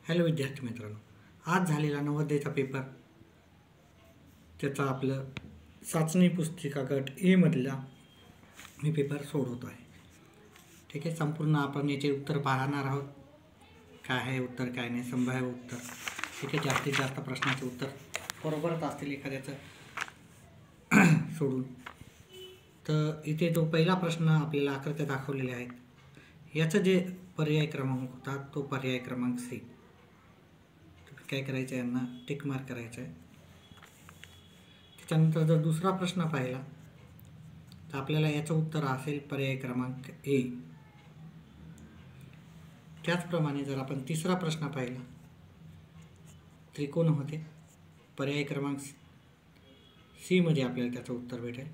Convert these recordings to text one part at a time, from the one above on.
Hello विद्यार्थी मित्रांनो, आज झालेला नवोदयचा पेपर त्याचा आपलं चाचणी पुस्तिका गट ए मधला मी पेपर सोडवतो आहे. ठीक आहे, संपूर्ण आपण याचे उत्तर पाहणार आहोत. काय आहे उत्तर, काय नाही, संभाव्य उत्तर. ठीक आहे, जास्तीत जास्त प्रश्नाचे उत्तर बरोबरच असतील एखाद्याचं सोडून. तर इथे जो पहिला प्रश्न आपल्याला आकृत्या दाखवलेल्या आहेत, याचं जे पर्याय क्रमांक होता तो पर्याय क्रमांक सी. काय करायचं आहे, यांना टिक मार्क करायचं आहे. त्याच्यानंतर जर दुसरा प्रश्न पाहिला तर आपल्याला याचं उत्तर असेल पर्याय क्रमांक ए. त्याचप्रमाणे जर आपण तिसरा प्रश्न पाहिला, त्रिकोण होते, पर्याय क्रमांक सी मध्ये आपल्याला त्याचं उत्तर भेटेल.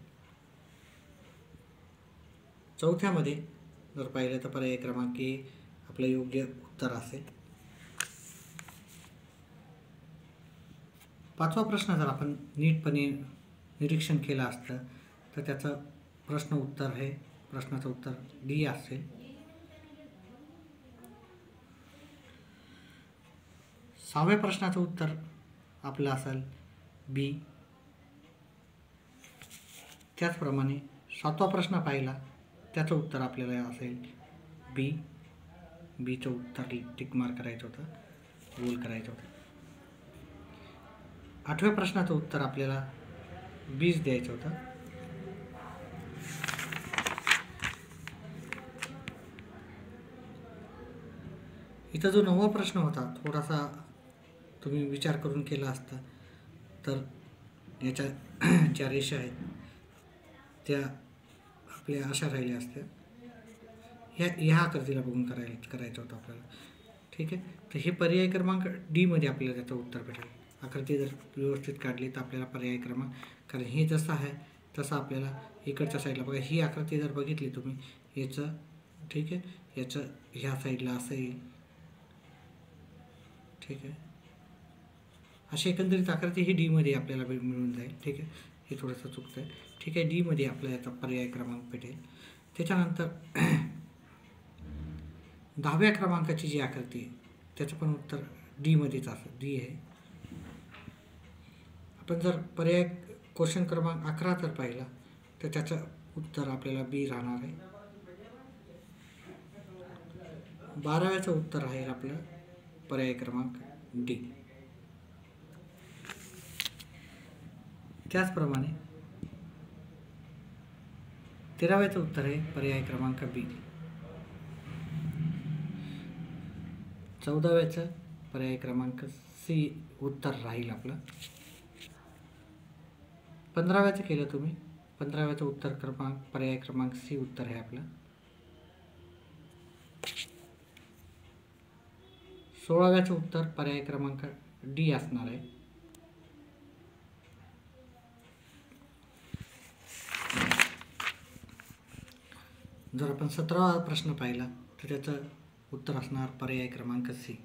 चौथ्यामध्ये जर पाहिलं तर पर्याय क्रमांक ए आपलं योग्य उत्तर असेल. पाचवा प्रश्न जर आपण नीटपणे निरीक्षण केलं असतं तर त्याचं प्रश्नाचं उत्तर डी असेल. सहाव्या प्रश्नाचं उत्तर आपलं असेल बी. त्याचप्रमाणे सातवा प्रश्न पाहिला त्याचं उत्तर आपल्याला असेल बी. बीचं उत्तर टिक मार्क करायचं होतं, गोल करायचं होतं. आठव्या प्रश्नाचं उत्तर आपल्याला बीच द्यायचं होतं. इथं जो 9वा प्रश्न होता, थोडासा तुम्ही विचार करून केला असता तर याच्या ज्या रेषा आहेत त्या आपल्या अशा राहिल्या असत्या. ह्या आकृतीला बघून करायचं होतं आपल्याला. ठीक आहे, तर हे पर्याय क्रमांक डी मध्ये आपल्याला त्याचं उत्तर भेटेल. आकृती जर व्यवस्थित काढली तर आपल्याला पर्याय क्रमांक, कारण हे जसं आहे तसं आपल्याला इकडच्या साईडला बघा, ही आकृती जर बघितली तुम्ही याचं, ठीक आहे, याचं ह्या साईडला असं येईल. ठीक आहे, अशी एकंदरीत आकृती ही डी मध्ये आपल्याला मिळून जाईल. ठीक आहे, हे थोडंसं चुकतं आहे. ठीक आहे, डी मध्ये आपल्याला याचा पर्याय क्रमांक भेटेल. त्याच्यानंतर 10व्या क्रमांकाची जी आकृती आहे त्याचं पण उत्तर डी मध्येच असं डी आहे. आपण जर पर्याय क्वेश्चन क्रमांक 11 जर पाहिला तर त्याचं उत्तर आपल्याला बी राहणार आहे. 12व्याचं उत्तर राहील आपलं पर्याय क्रमांक डी. त्याचप्रमाणे 13व्याचं उत्तर आहे पर्याय क्रमांक बी. 14व्याचं पर्याय क्रमांक सी उत्तर राहील आपलं. 15व्याचं केलं तुम्ही, 15व्याचं उत्तर पर्याय क्रमांक सी उत्तर आहे आपलं. 16व्याचं उत्तर पर्याय क्रमांक डी असणार आहे. जर आपण 17वा प्रश्न पाहिला तर त्याचं उत्तर असणार पर्याय क्रमांक सी.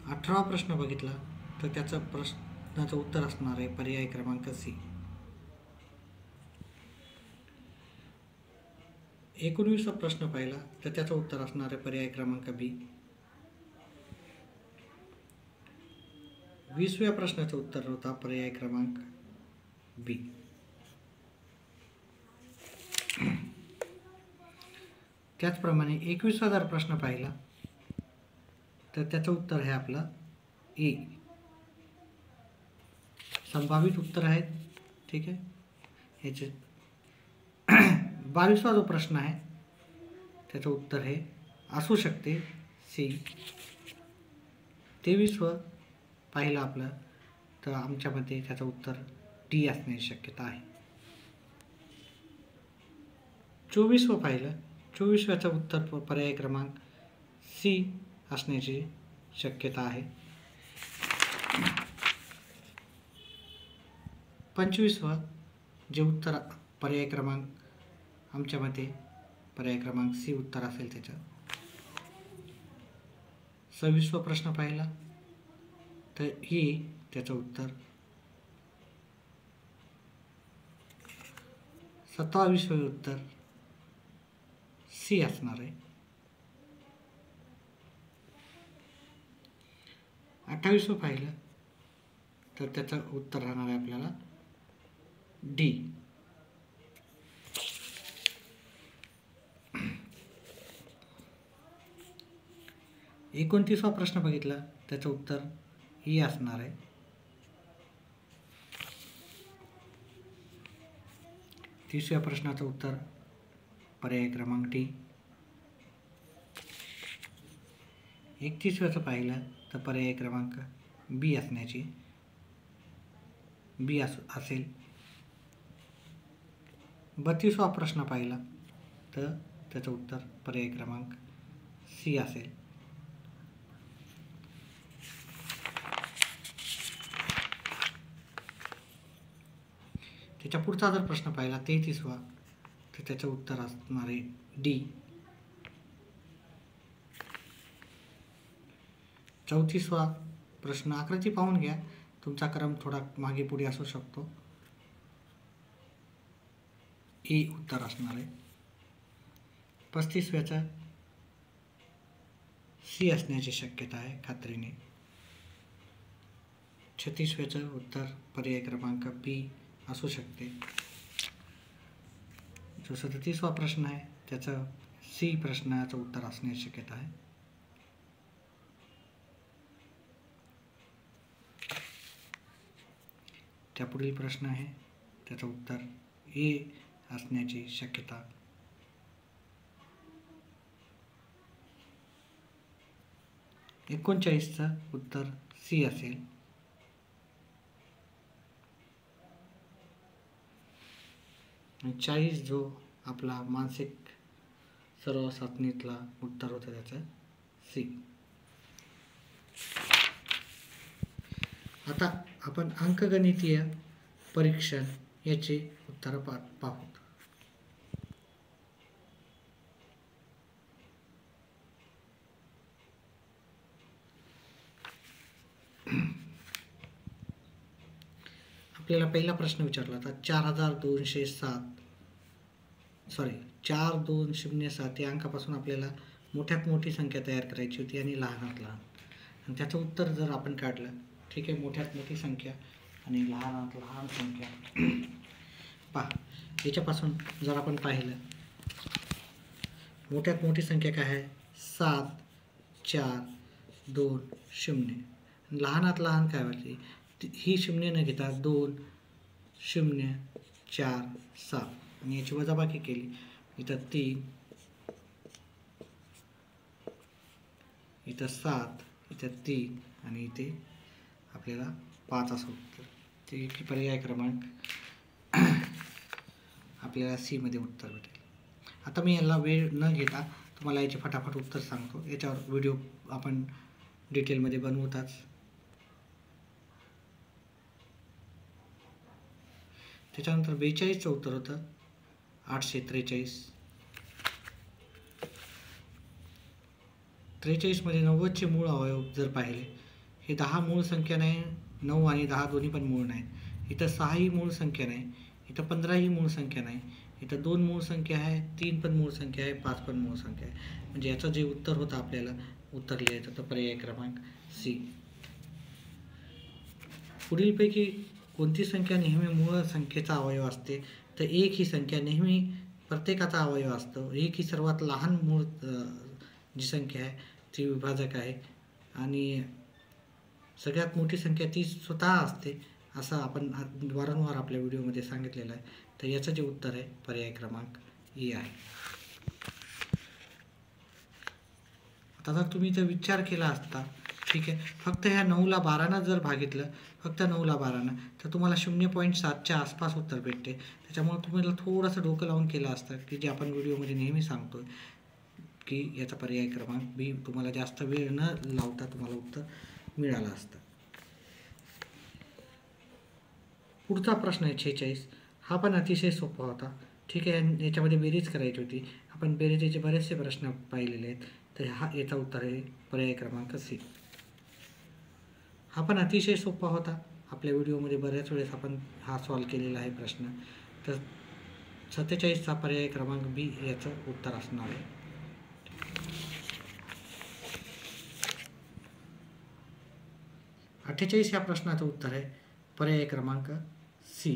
18वा प्रश्न बघितला तर त्याचं प्रश्नाचं उत्तर असणार आहे पर्याय क्रमांक सी. 19वा प्रश्न पाहिला तर त्याचं उत्तर असणार आहे पर्याय क्रमांक बी. 20व्या प्रश्नाचं उत्तर होता पर्याय क्रमांक बी. त्याचप्रमाणे 21वा जर प्रश्न पाहिला तर त्याचं उत्तर आहे आपलं ए. संभावित उत्तर आहेत. ठीक आहे, ह्याचे 22वा जो प्रश्न आहे त्याचं उत्तर हे असू शकते सी. 23वं पाहिलं आपलं तर आमच्यामध्ये त्याचं उत्तर डी असण्याची शक्यता आहे. 24वं पाहिलं, 24व्याचं उत्तर पर्याय क्रमांक सी असण्याची शक्यता आहे. 25वं जे उत्तर पर्याय क्रमांक आमच्यामध्ये पर्याय क्रमांक सी उत्तर असेल त्याचं. 26वा प्रश्न पाहिला तर ही त्याचं उत्तर. 27वे उत्तर सी असणार आहे. 28 पाहिलं तर त्याचं उत्तर राहणार आहे आपल्याला डी. 29वा प्रश्न बघितला त्याचं उत्तर ई असणार आहे. 30व्या प्रश्नाचं उत्तर पर्याय क्रमांक डी. 31व्याचं पाहिलं तर पर्याय क्रमांक बी असण्याची बी असेल. 32वा प्रश्न पाहिला तर त्याचं उत्तर पर्याय क्रमांक सी असेल. त्याच्या पुढचा जर प्रश्न पाहिला 33वा तर त्याचं उत्तर असणार आहे डी. 34वा प्रश्न आकृती पाहून घ्या, तुमचा क्रम थोडा मागे पुढे असू शकतो. ए उत्तर असणार आहे. 35व्याचं सी असण्याची शक्यता आहे खात्रीने. 36व्याचं उत्तर पर्याय क्रमांक बी असू शकते. जो 37वा प्रश्न आहे त्याचं सी प्रश्नाचं उत्तर असण्याची शक्यता आहे. त्या पुढील प्रश्न आहे त्याचं उत्तर ए असण्याची शक्यता. 39चं उत्तर सी असेल. 40 जो आपला मानसिक सराव चाचणीतला उत्तर होतं त्याचं सी. आता आपण अंकगणितीय परीक्षण याचे उत्तर पाहू. आपल्याला पहिला प्रश्न विचारला होता 4207 या अंकापासून आपल्याला मोठ्यात मोठी संख्या तयार करायची होती आणि लहानात लहान, आणि त्याचं उत्तर जर आपण काढलं, ठीक आहे, मोठ्यात मोठी संख्या आणि लहानात लहान संख्या पहा. याच्यापासून जर आपण पाहिलं मोठ्यात मोठी संख्या काय आहे 7 4 2 0. लहानात लहान काय वाटते ही शून्य न घेता 2 0 4 7 आणि याची वजाबाकी केली इथं 3 इथं 7 इथं 3 आणि इथे आपल्याला 5 असं उत्तर. ते पर्याय क्रमांक आपल्याला सी मध्ये उत्तर भेटेल. आता मी याला वेळ न घेता तुम्हाला याचे फटाफट उत्तर सांगतो. याच्यावर व्हिडिओ आपण डिटेलमध्ये बनवताच. त्याच्यानंतर 42चं उत्तर होतं 843. 43मध्ये 90चे मूळ अवयव जर पाहिले, हे 10 मूळ संख्या नाही, 9 आणि 10 दोन्ही पण मूळ नाही. इथं 6 ही मूळ संख्या नाही, इथं 15 ही मूळ संख्या नाही, इथं 2 मूळ संख्या आहे, 3 पण मूळ संख्या आहे, 5 पण मूळ संख्या आहे. म्हणजे याचं जे उत्तर होतं आपल्याला उत्तर लिहायचं तर पर्याय क्रमांक सी. पुढीलपैकी कोणती संख्या नेहमी मूळ संख्येचा अवयव असते तर 1 ही संख्या नेहमी प्रत्येकाचा अवयव असतो. 1 ही सर्वात लहान मूळ जी संख्या आहे ती विभाजक आहे आणि सगळ्यात मोठी संख्या ती स्वतः असते असं आपण वारंवार आपल्या व्हिडिओमध्ये सांगितलेलं आहे. तर याचं जे उत्तर आहे पर्याय क्रमांक ई आहे. आता जर तुम्ही जर विचार केला असता, ठीक आहे, फक्त ह्या 9ला 12नं जर भागितलं, फक्त 9ला 12नं, तर तुम्हाला 0.7च्या आसपास उत्तर भेटते. त्याच्यामुळे तुम्हाला थोडंसं डोकं लावून केलं असतं की जे आपण व्हिडिओमध्ये नेहमी सांगतो की याचा पर्याय क्रमांक बी. तुम्हाला जास्त वेळ न लावता तुम्हाला उत्तर मिळालं असतं. पुढचा प्रश्न आहे 46. हा पण अतिशय सोपा होता, ठीक आहे. याच्यामध्ये बेरीज करायची होती. आपण बेरीजचे बरेचसे प्रश्न पाहिलेले आहेत, तर याचा उत्तर आहे पर्याय क्रमांक सी. हा पण अतिशय सोपा होता. आपल्या व्हिडिओमध्ये बऱ्याच वेळेस आपण हा सॉल्व केलेला आहे प्रश्न. तर 47चा पर्याय क्रमांक बी याचं उत्तर असणार आहे. 48 या प्रश्नाचं उत्तर आहे पर्याय क्रमांक सी.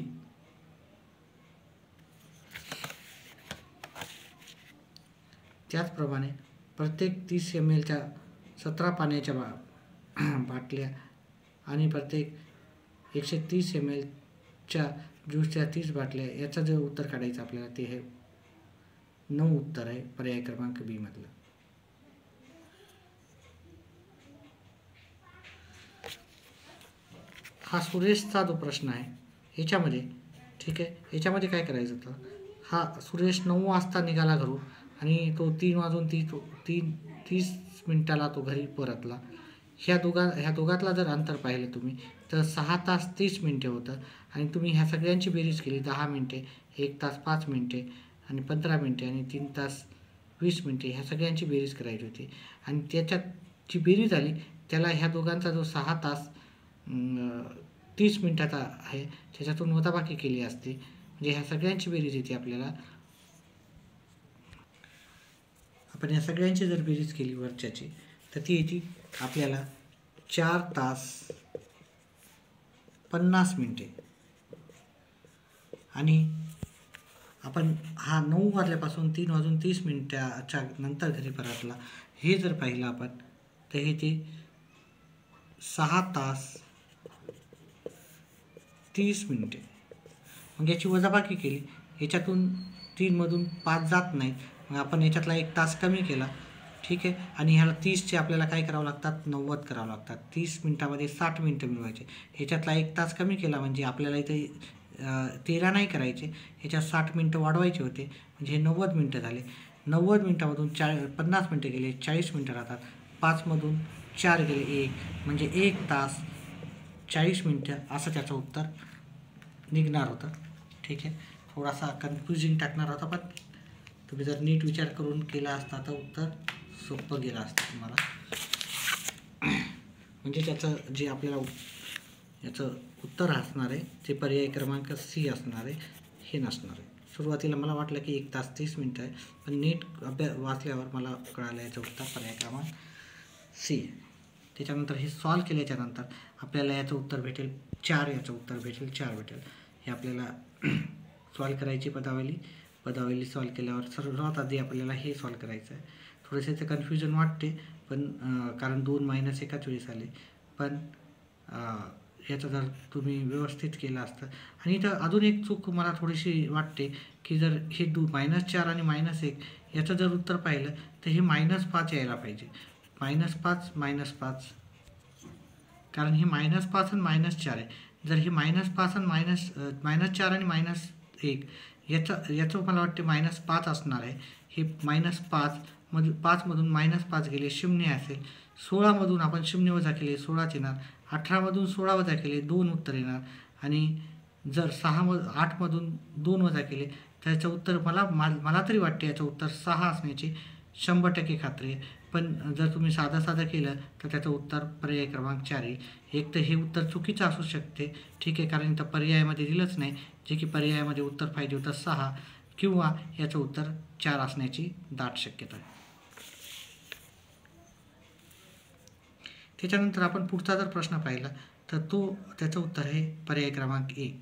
त्याचप्रमाणे प्रत्येक 30 ml 17 पाण्याच्या बाटल्या आणि प्रत्येक 130 ml ज्यूसच्या 30 बाटल्या याचं जे उत्तर काढायचं आपल्याला ते हे 9 उत्तर आहे पर्याय क्रमांक बी मधलं. हा सुरेशचा जो प्रश्न आहे याच्यामध्ये, ठीक आहे, याच्यामध्ये काय करायचं होतं, हा सुरेश 9 वाजता निघाला घरून आणि तो 3 वाजून 30 मिनिटाला तो घरी परतला. ह्या दोघातला जर अंतर पाहिलं तुम्ही तर 6 तास 30 मिनिटे होतं आणि तुम्ही ह्या सगळ्यांची बेरीज केली 10 मिनिटे, 1 तास 5 मिनिटे आणि 15 मिनिटे आणि 3 तास 20 मिनिटे ह्या सगळ्यांची बेरीज करायची होती आणि त्याच्यात जी बेरीज आली त्याला ह्या दोघांचा जो 6 तास 30 मिनिटाचा आहे त्याच्यातून वजाबाकी केली असते. म्हणजे ह्या सगळ्यांची बेरीज येते आपल्याला. आपण या सगळ्यांची जर बेरीज केली वरच्याची तर ती येते आपल्याला 4 तास 50 मिनिटे. आणि आपण हा 9 वाजल्यापासून 3 वाजून 30 मिनिटाच्या नंतर घरी परतला हे जर पाहिलं आपण तर हे ते 6 तास 30 मिनिटे. मग याची वजाबाकी केली, याच्यातून 3 मधून 5 जात नाहीत, मग आपण याच्यातला 1 तास कमी केला, ठीक आहे. आणि ह्याला 30चे आपल्याला काय करावं लागतात, 90 करावं लागतात. 30 मिनिटामध्ये 60 मिनिटं मिळवायचे. ह्याच्यातला 1 तास कमी केला म्हणजे आपल्याला इथे 13 नाही करायचे, ह्याच्यात 60 मिनिटं वाढवायचे होते म्हणजे हे 90 मिनिटं झाले. 90 मिनिटामधून 50 मिनिटं गेले, 40 मिनिटं राहतात. 5 मधून 4 गेले 1 म्हणजे 1 तास 40 मिनिटं असं त्याचं उत्तर निघणार होतं, ठीक आहे. थोडासा कन्फ्युजिंग टाकणार होता पण तुम्ही जर नीट विचार करून केला असता तर उत्तर सोपं गेलं असतं तुम्हाला. म्हणजे त्याचं जे आपल्याला याचं उत्तर असणार आहे ते पर्याय क्रमांक सी असणार आहे, हे नसणार आहे. सुरुवातीला मला वाटलं की 1 तास 30 मिनिटं आहे, पण नीट वाचल्यावर मला कळालं याचं उत्तर पर्याय क्रमांक सी आहे. त्याच्यानंतर हे सॉल्व केल्याच्यानंतर आपल्याला याचं उत्तर भेटेल 4, याचं उत्तर भेटेल 4 भेटेल. हे आपल्याला सॉल्व करायची पदावली सॉल्व केल्यावर सर्वात आधी आपल्याला हे सॉल्व करायचं आहे. थोडेसे ते कन्फ्युजन वाटते पण कारण 2 मायनस एकाच वेळेस आले, पण याचं जर तुम्ही व्यवस्थित केलं असतं. आणि इथं अजून एक चूक मला थोडीशी वाटते की जर हे -4 आणि -1 याचं जर उत्तर पाहिलं तर हे -5 यायला पाहिजे. -5 कारण हे -5 आणि -4 आहे. जर हे -5 आणि -4 आणि -1 याचं मला वाटते -5 असणार आहे. हे -5 मधून -5 गेले 0 असेल. 16 मधून आपण 0 वजा केले 16 येणार. 18 मधून 16 वजा केले 2 उत्तर येणार. आणि जर 8 मधून 2 वजा केले तर याचं उत्तर मला तरी वाटते याचं उत्तर 6 असण्याची 100% खात्री आहे. पण जर तुम्ही साधं केलं तर त्याचं उत्तर पर्याय क्रमांक 4 येईल. एक तर हे उत्तर चुकीचं असू शकते, ठीक आहे, कारण इथं पर्यायामध्ये दिलंच नाही, जे की पर्यायामध्ये उत्तर पाहिजे होतं 6 किंवा याचं उत्तर 4 असण्याची दाट शक्यता आहे. त्याच्यानंतर आपण पुढचा जर प्रश्न पाहिला तर त्याचं उत्तर आहे पर्याय क्रमांक 1.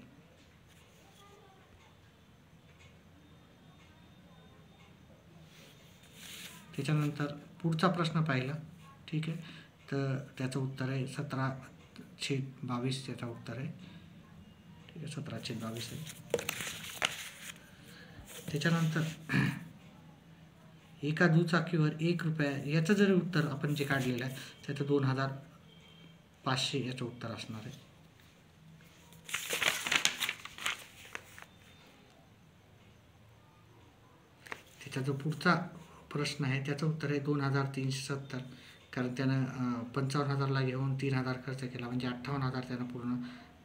त्याच्यानंतर पुढचा प्रश्न पाहिला, ठीक आहे, तर त्याचं उत्तर आहे 17/22 त्याचं उत्तर आहे, ठीक आहे, 17/22 आहे. त्याच्यानंतर एका दुचाकीवर 1 रुपया याचं जर उत्तर आपण जे काढलेलं आहे त्याचं 2500 याचं उत्तर असणार आहे. त्याचा जो पुढचा प्रश्न आहे त्याचं उत्तर आहे 2370, कारण त्यानं 55,000ला घेऊन 3,000 खर्च केला म्हणजे 58,000 त्यानं पूर्ण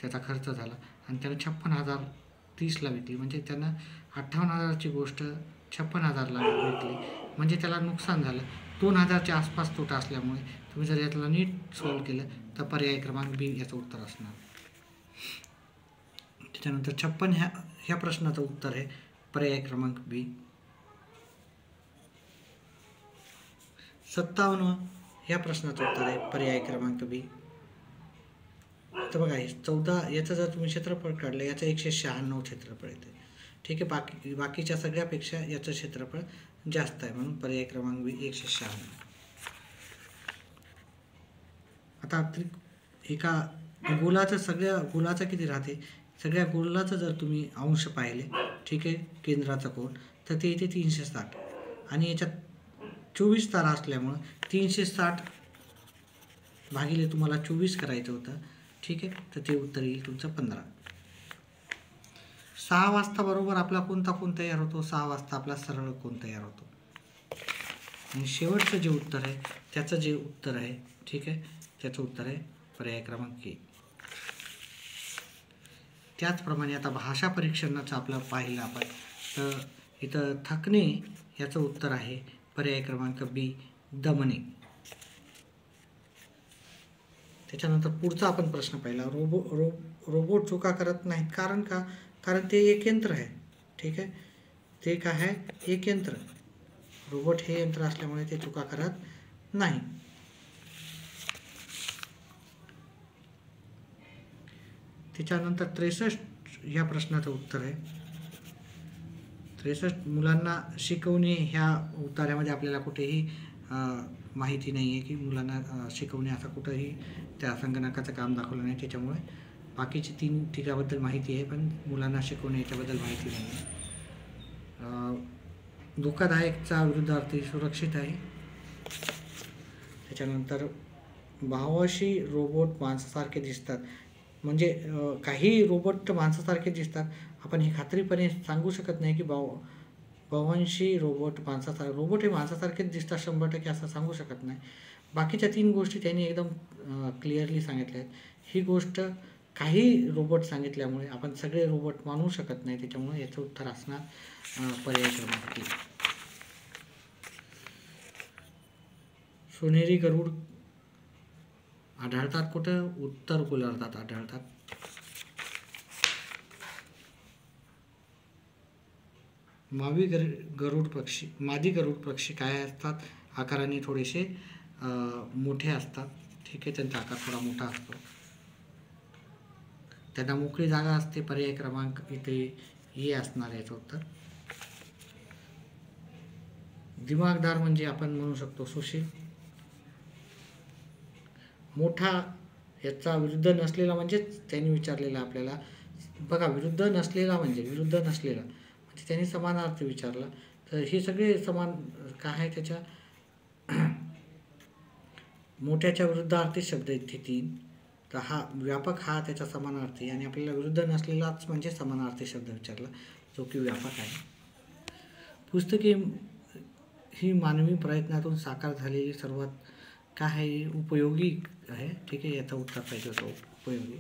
त्याचा खर्च झाला आणि त्यानं 56,030ला विकली. म्हणजे त्यानं 58,000ची गोष्ट 56,000ला विकली म्हणजे त्याला नुकसान झालं. 2,000च्या आसपास तोटा असल्यामुळे तुम्ही जर यातला नीट सॉल्व केलं तर पर्याय क्रमांक बी याचं उत्तर असणार. त्याच्यानंतर 56 ह्या प्रश्नाचं उत्तर आहे पर्याय क्रमांक बी. 57 ह्या प्रश्नाचं उत्तर आहे पर्याय क्रमांक बी. तर बघा, 14 याचं जर तुम्ही क्षेत्रफळ काढलं, याचं 196 क्षेत्रफळ येते. ठीक आहे, बाकीच्या सगळ्यापेक्षा याचं क्षेत्रफळ जास्त आहे, म्हणून पर्याय क्रमांक बी 196. आता एका गोलाचं किती राहते, सगळ्या गोलाचं जर तुम्ही अंश पाहिले, ठीक आहे, केंद्राचा कोन, तर ते येते 360. आणि याच्यात 24 तारा असल्यामुळं 360 भागिले तुम्हाला 24 करायचं होतं. ठीक आहे, तर ते उत्तर येईल तुमचं 15. 6 वाजता बरोबर आपला कोणता कोन तयार होतो, 6 वाजता आपला सरळ कोन तयार होतो. आणि शेवटचं जे उत्तर आहे त्याचं जे उत्तर आहे, ठीक आहे, त्याचं उत्तर आहे पर्याय क्रमांक ए. त्याचप्रमाणे आता भाषा परीक्षणाचं आपलं पाहिलं आपण, तर इथं थकणे याचं उत्तर आहे पर्याय क्रमांक बी, दमणे. त्याच्यानंतर पुढचा आपण प्रश्न पाहिला, रोबोट चुका करत नाहीत, कारण का? कारण ते एक यंत्र आहे. ठीक आहे, ते काय आहे, एक यंत्र. रोबोट हे यंत्र असल्यामुळे ते चुका करत नाही. त्याच्यानंतर 63 या प्रश्नाचं उत्तर आहे. 63 मुलांना शिकवणे ह्या उत्तरामध्ये आपल्याला कुठेही माहिती नाही आहे की मुलांना शिकवणे असं कुठंही त्या संगणकाचं काम दाखवलं नाही. त्याच्यामुळे बाकीची 3 ठिकाणाबद्दल माहिती आहे, पण मुलांना शिकवणे याच्याबद्दल माहिती नाही आहे. धोकादायकचा विरुद्धार्थी सुरक्षित आहे. त्याच्यानंतर भावाशी रोबोट माणसासारखे दिसतात, म्हणजे काही रोबोट माणसासारखे दिसतात, आपण हे खात्रीपणे सांगू शकत नाही की भावांशी रोबोट हे माणसासारखेच दिसतात 100% असं सांगू शकत नाही. बाकीच्या 3 गोष्टी त्यांनी एकदम क्लिअरली सांगितल्या आहेत. ही गोष्ट काही रोबोट सांगितल्यामुळे आपण सगळे रोबोट मानू शकत नाही, त्याच्यामुळे याचं उत्तर असणार पर्याय क्रमांक 3. सोनेरी गरुड आढळतात कुठं? उत्तर गोलार्धात आढळतात. मादी गरुड पक्षी काय असतात? आकाराने थोडेसे मोठे असतात. ठीक आहे, त्यांचा आकार थोडा मोठा असतो. त्यांना मोकळी जागा असते. पर्याय क्रमांक इथे हे असणार याचं उत्तर. दिमागदार म्हणजे आपण म्हणू शकतो सुशील. मोठा याचा विरुद्ध नसलेला म्हणजेच त्यांनी विचारलेला आपल्याला बघा, विरुद्ध नसलेला म्हणजे त्यांनी समानार्थी विचारला, तर हे सगळे समान काय आहे त्याच्या मोठ्याच्या विरुद्धार्थी शब्द आहेत ते 3. तर हा व्यापक हा त्याचा समानार्थी, आणि आपल्याला विरुद्ध नसलेलाच म्हणजे समानार्थी शब्द विचारला, जो की व्यापक आहे. पुस्तके ही मानवी प्रयत्नातून साकार झालेली सर्वात काय आहे, उपयोगी आहे. ठीक आहे, याचं उत्तर पाहिजे होतं उपयोगी.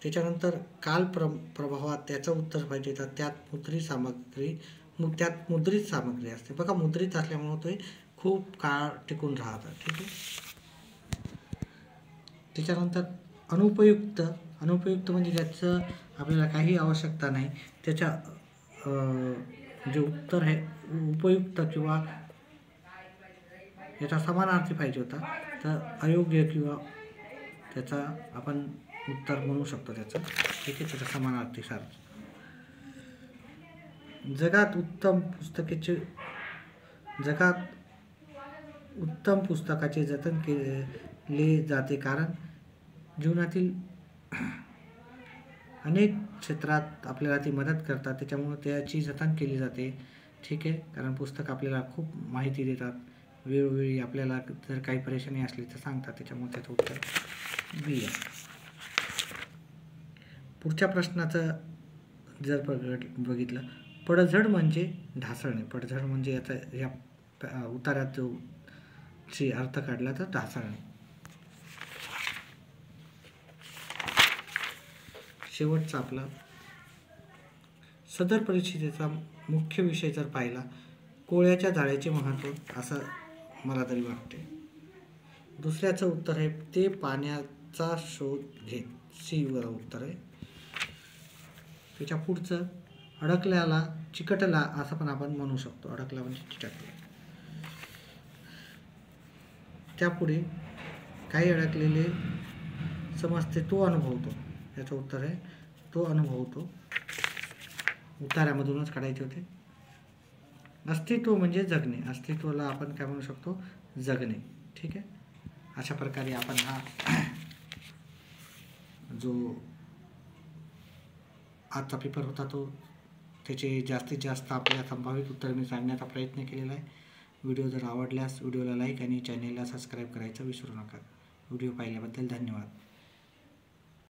त्याच्यानंतर काल प्रभावात त्याचं उत्तर पाहिजे, तर त्यात मुद्रित सामग्री असते. बघा, मुद्रित असल्यामुळे ते खूप काळ टिकून राहतात. ठीक आहे. त्याच्यानंतर अनुपयुक्त म्हणजे ज्याचं आपल्याला काही आवश्यकता नाही, त्याच्या जे उत्तर आहे उपयुक्त किंवा याचा समानार्थी पाहिजे होता, तर अयोग्य किंवा त्याचा आपण उत्तर म्हणू शकतो त्याचं. ठीक आहे, त्याचा समानार्थी सारखं. जगात उत्तम पुस्तकाचे जतन केले जाते, कारण जीवनातील अनेक क्षेत्रात आपल्याला ती मदत करतात, त्याच्यामुळे त्याची जतन केली जाते. ठीक आहे, कारण पुस्तक आपल्याला खूप माहिती देतात, वेळोवेळी आपल्याला जर काही परेशानी असली तर सांगतात, त्याच्यामुळे त्याचं उत्तर बी आहे. पुढच्या प्रश्नाचं जर बघितलं, पडझड म्हणजे ढासळणे. पडझड म्हणजे याचा या उतारात जो अर्थ काढला तर ढासळणे. शेवटचा आपला सदर परिषदेचा मुख्य विषय जर पाहिला, कोळ्याच्या जाळ्याचे महत्त्व, असं मला तरी वाटते. दुसऱ्याचं उत्तर आहे ते पाण्याचा शोध घेत. सी वर उत्तर आहे. त्याच्या पुढचं अडकल्याला चिकटला असं पण आपण म्हणू शकतो. अडकला म्हणजे चिकटला. त्यापुढे काही अडकलेले समजते तो अनुभवतो. याचं उत्तर आहे तो अनुभवतो. उतार्यामधूनच काढायचे होते. अस्तित्व म्हणजे जगणे. अस्तित्वाला आपण काय म्हणू शकतो? जगणे. ठीक आहे. अशा प्रकारे आपण हा जो आजचा पेपर होता तो त्याचे जास्तीत जास्त आपल्या संभावित उत्तर मी सांगण्याचा प्रयत्न केलेला आहे. व्हिडिओ जर आवडल्यास व्हिडिओला लाईक आणि चॅनेलला सबस्क्राईब करायचं विसरू नका. व्हिडिओ पाहिल्याबद्दल धन्यवाद.